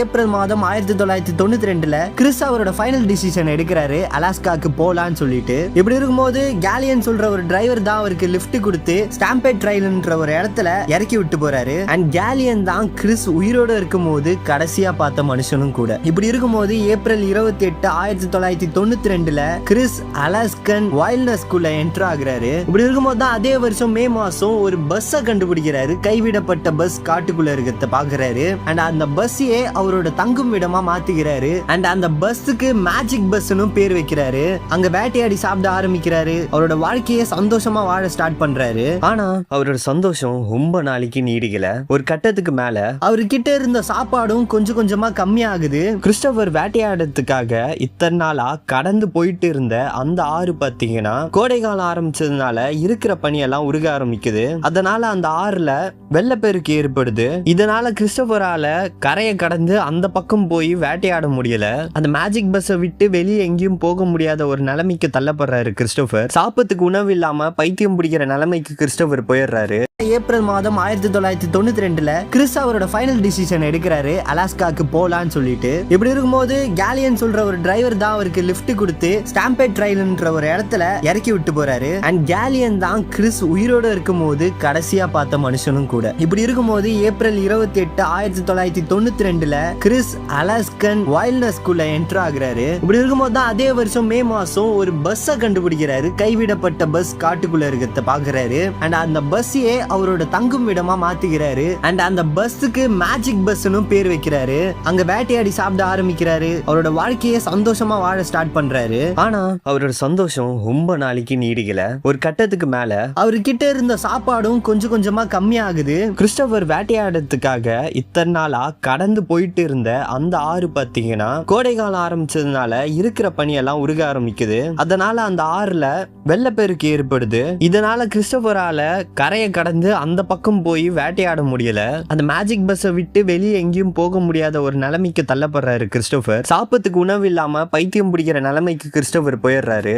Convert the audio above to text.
April மாதம் 1992 Chris அவரோட final decision எடுக்கிறாரு அலாஸ்காக்கு போலான்னு சொல்லிட்டு. இப்படி இருக்கும்போது கேலியன் சொல்ற ஒரு டிரைவர் தான் அவருக்கு லிஃப்ட் கொடுத்து ஸ்டாம்பேட் ட்ரைல்ன்ற ஒரு இடத்துல இறக்கி விட்டு போறாரு. அண்ட் கேலியன் தான் கிறிஸ் உயிரோட இருக்கும்போது கடைசியா பார்த்த மனுஷனும் கூட. இப்படி இருக்கும்போது ஏப்ரல் 28, 1992 கிறிஸ் அலாஸ்கன் வைல்ட்னஸ் குள்ள என்டர் ஆகுறாரு. இப்படி இருக்கும்போது தான் அதே வருஷம் மே மாசம் ஒரு பஸ்ஸை கண்டுபிடிக்கிறாரு. கைவிடப்பட்ட பஸ் காட்டுக்குள்ள இருக்கிறத பாக்குறாரு. அண்ட் அந்த பஸ்ஸையே அவரோட தங்கும் விடமா மாத்திக்கிறாரு. அண்ட் அந்த பஸ்ஸுக்கு மேஜிக் பஸ்னு பேர் வைக்கிறாரு. அங்க வேட்டையாடி சாப்பிட ஆரம்பிக்கிறாரு. அவரோட வாழ்க்கையை சந்தோஷமா வாழ ஸ்டார்ட் பண்றாரு. ஆனா அவரோட சந்தோஷம் ரொம்ப நாளைக்கு நீடிக்கல. ஒரு கட்டத்துக்கு மேல அவர்கிட்ட இருந்த சாப்பாடும் கொஞ்சம் கொஞ்சமா கம்மியாகுது. கிறிஸ்டோபர் வேட்டையாடுறதுக்காக இத்தனை நாளா கடந்து போயிட்டு இருந்த அந்த ஆறு பாத்தீங்கன்னா கோடை காலம் ஆரம்பிச்சதுனால இருக்கிற பனியெல்லாம் உருக ஆரம்பிக்குது. அதனால அந்த ஆறுல வெள்ளப்பெருக்கு ஏற்படுது. இதனால கிறிஸ்டோபரால கரையை கடந்து அந்த பக்கம் போய் வேட்டையாட முடியல. அந்த மேஜிக் பஸ்ஸை விட்டு வெளியே எங்கேயும் போக முடியாத ஒரு நிலைமைக்கு தள்ளப்படுறாரு கிறிஸ்டோபர். சாப்பத்துக்கு உணவு இல்லாம பைத்தியம் பிடிக்கிற நிலைமைக்கு கிறிஸ்டோபர் போயிடுறாரு. ஏப்ரல் மாதம் 1992 கிறிஸ் அவரோட ஃபைனல் டிசிஷன் எடுக்கிறாரு அலாஸ்காக்கு போலான்னு சொல்லிட்டு. இப்படி இருக்கும்போது கேலியன் சொல்ற ஒரு டிரைவர் தான் அவருக்கு லிஃப்ட் கொடுத்து ஸ்டாம்பேட் ட்ரைல்ன்ற ஒரு இடத்துல இறக்கி விட்டு போறாரு. அண்ட் கேலியன் தான் கிறிஸ் உயிரோட இருக்கும்போது கடைசியா பார்த்த மனுஷனும் கூட. இப்படி இருக்கும்போது ஏப்ரல் 28, 1992 கிறிஸ் அலாஸ்கன் வைல்ட்னஸ் குள்ள என்டர் ஆகுறாரு. இப்படி இருக்கும்போது தான் அதே வருஷம் மே மாசம் ஒரு பஸ்ஸை கண்டுபிடிக்கிறாரு. கைவிடப்பட்ட பஸ் காட்டுக்குள்ள இருக்கிறத பாக்குறாரு. அண்ட் அந்த பஸ்ஸையே அவரோட தங்கும் விடமா மாத்திக்கிறாரு. அண்ட் அந்த பஸ்ஸுக்கு மேஜிக் பஸ்னு பேர் வைக்கிறாரு. அங்க வேட்டையாடி சாப்பிட ஆரம்பிக்கிறாரு. அவரோட வாழ்க்கையை சந்தோஷமா வாழ ஸ்டார்ட் பண்றாரு. ஆனா அவரோட சந்தோஷம் ரொம்ப நாளைக்கு நீடிக்கல. ஒரு கட்டத்துக்கு மேல அவர்கிட்ட இருந்த சாப்பாடும் கொஞ்சம் கொஞ்சமா கம்மியாகுது. கிறிஸ்டோபர் வேட்டையாடுறதுக்காக இத்தனை நாளா கடந்து போயிட்டு இருந்த அந்த ஆறு பாத்தீங்கன்னா கோடை காலம் ஆரம்பிச்சதுனால இருக்கிற பனியெல்லாம் உருக ஆரம்பிக்குது. அதனால அந்த ஆறுல வெள்ளப்பெருக்கு ஏற்படுது. இதனால கிறிஸ்டோபரால கரையை கடந்து அந்த பக்கம் போய் வேட்டையாட முடியல. அந்த மேஜிக் பஸ்ஸை விட்டு வெளியே எங்கேயும் போக முடியாத ஒரு நிலைமைக்கு தள்ளப்படுறாரு கிறிஸ்டோபர். சாப்பத்துக்கு உணவு இல்லாம பைத்தியம் பிடிக்கிற நிலைமைக்கு கிறிஸ்டோபர் போயிடுறாரு.